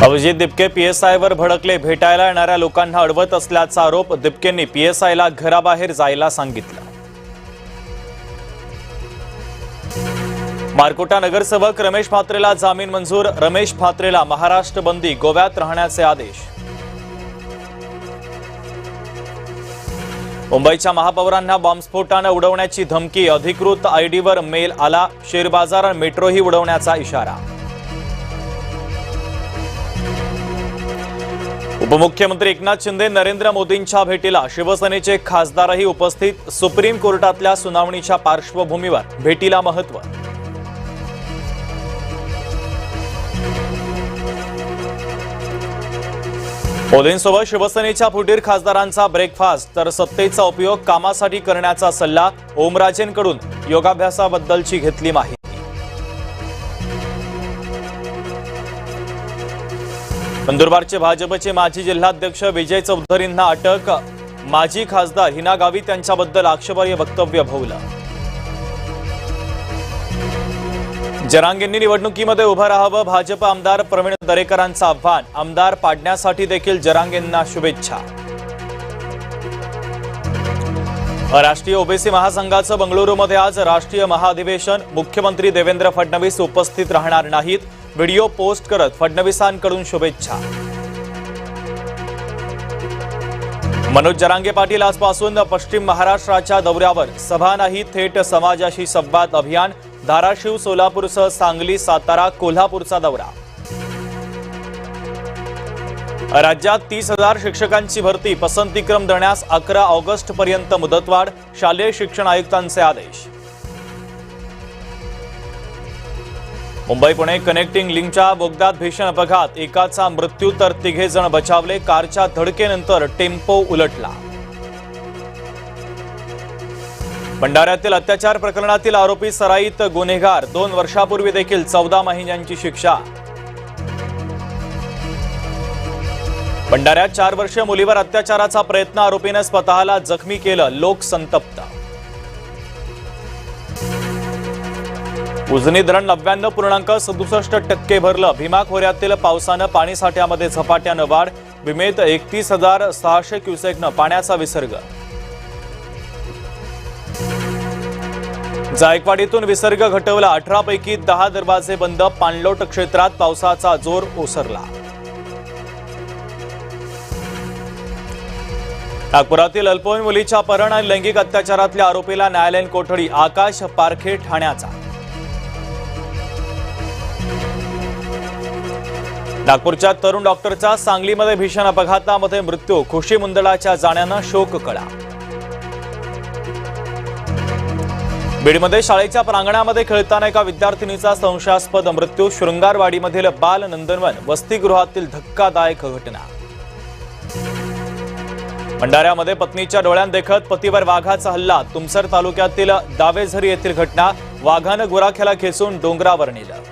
अभिजित दिपके पीएसआयवर भडकले, भेटायला येणाऱ्या लोकांना अडवत असल्याचा आरोप. दिपकेंनी पीएसआयला घराबाहेर जायला सांगितलं. मारकोटा नगरसेवक रमेश म्हात्रेला जामीन मंजूर. रमेश म्हात्रेला महाराष्ट्र बंदी, गोव्यात राहण्याचे आदेश. मुंबईच्या महापौरांना बॉम्बस्फोटाने उडवण्याची धमकी. अधिकृत आयडीवर मेल आला. शेअर बाजार, मेट्रोही उडवण्याचा इशारा. उपमुख्यमंत्री एकनाथ शिंदे नरेंद्र मोदींच्या भेटीला. शिवसेनेचे खासदारही उपस्थित. सुप्रीम कोर्टातल्या सुनावणीच्या पार्श्वभूमीवर भेटीला महत्त्व. मोदींसोबत शिवसेनेच्या फुटीर खासदारांचा ब्रेकफास्ट. तर सत्तेचा उपयोग कामासाठी करण्याचा सल्ला. ओमराजेंकडून योगाभ्यासाबद्दलची घेतली माहिती. नंदुरबारचे भाजपचे माजी जिल्हाध्यक्ष विजय चौधरींना अटक. माजी खासदार हिना गावित यांच्याबद्दल आक्षेपार्ह वक्तव्य भोवलं. जरांगेंनी निवडणुकीमध्ये उभं राहावं. भाजप आमदार प्रवीण दरेकरांचं आव्हान. आमदार पाडण्यासाठी देखील जरांगेंना शुभेच्छा. राष्ट्रीय ओबीसी महासंघाचं बंगळुरूमध्ये आज राष्ट्रीय महाअधिवेशन. मुख्यमंत्री देवेंद्र फडणवीस उपस्थित राहणार नाहीत. व्हिडिओ पोस्ट करत फडणवीसांकडून शुभेच्छा. मनोज जरांगे पाटील आजपासून पश्चिम महाराष्ट्राच्या दौऱ्यावर. सभा नाही, थेट समाजाशी संवाद अभियान. धाराशिव, सोलापूरसह सांगली, सातारा, कोल्हापूरचा दौरा. राज्यात 30,000 शिक्षकांची भरती. पसंतीक्रम देण्यास 11 ऑगस्टपर्यंत मुदतवाढ. शालेय शिक्षण आयुक्तांचे आदेश. मुंबई पुणे कनेक्टिंग लिंकच्या बोगद्यात भीषण अपघात. एकाचा मृत्यू तर 3 जण बचावले. कारच्या धडकेनंतर टेम्पो उलटला. भंडाऱ्यातील अत्याचार प्रकरणातील आरोपी सराईत गुन्हेगार. 2 वर्षापूर्वी देखील 14 महिन्यांची शिक्षा. भंडाऱ्यात 4 वर्षीय मुलीवर अत्याचाराचा प्रयत्न. आरोपीने स्वतःला जखमी केलं. लोक संतप्त. उजनी धरण 99.67% भरलं. भीमा खोऱ्यातील पावसानं पाणीसाठ्यामध्ये झपाट्यानं वाढ. भीमेत 31,600 क्युसेकनं पाण्याचा विसर्ग. जायकवाडीतून विसर्ग घटवला. 18 पैकी 10 दरवाजे बंद. पाणलोट क्षेत्रात पावसाचा जोर ओसरला. नागपुरातील अल्पवयीन मुलीच्या अपहरण आणि लैंगिक अत्याचारातल्या आरोपीला न्यायालयीन कोठडी. आकाश पारखे ठाण्याचा. नागपूरच्या तरुण डॉक्टरचा सांगलीमध्ये भीषण अपघातामध्ये मृत्यू. खुशी मुंदडाच्या जाण्यानं शोककळा. बीडमध्ये शाळेच्या प्रांगणामध्ये खेळताना एका विद्यार्थिनीचा संशयास्पद मृत्यू. शृंगारवाडीमधील बाल नंदनवन वसतिगृहातील धक्कादायक घटना. भंडाऱ्यामध्ये पत्नीच्या डोळ्यात देखत पतीवर वाघाचा हल्ला. तुमसर तालुक्यातील दावेझरी येथील घटना. वाघानं गुराख्याला खेचून डोंगरावर नेलं.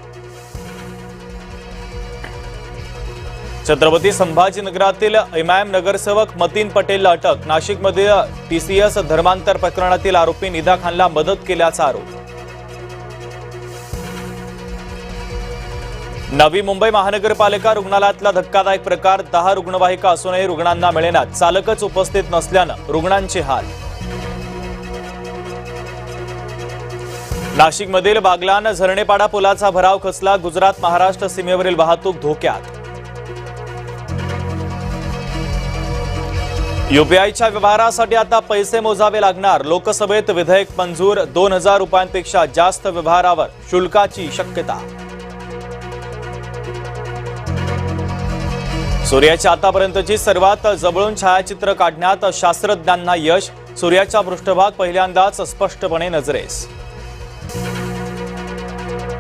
छत्रपती संभाजीनगरातील इमाम नगरसेवक मतीन पटेलला अटक. नाशिकमधील टीसीएस धर्मांतर प्रकरणातील आरोपी निदा खानला मदत केल्याचा आरोप. नवी मुंबई महानगरपालिका रुग्णालयातला धक्कादायक प्रकार. 10 रुग्णवाहिका असूनही रुग्णांना मिळेनात. चालकच उपस्थित नसल्यानं रुग्णांचे हाल. नाशिकमधील बागलान झरणेपाडा पुलाचा भराव खचला. गुजरात महाराष्ट्र सीमेवरील वाहतूक धोक्यात. यूपीआयच्या व्यवहारासाठी आता पैसे मोजावे लागणार. लोकसभेत विधेयक मंजूर. 2,000 रुपयांपेक्षा जास्त व्यवहारावर शुल्काची शक्यता. सूर्याच्या आतापर्यंतची सर्वात जवळून छायाचित्र काढण्यात शास्त्रज्ञांना यश. सूर्याचा पृष्ठभाग पहिल्यांदाच स्पष्टपणे नजरेस.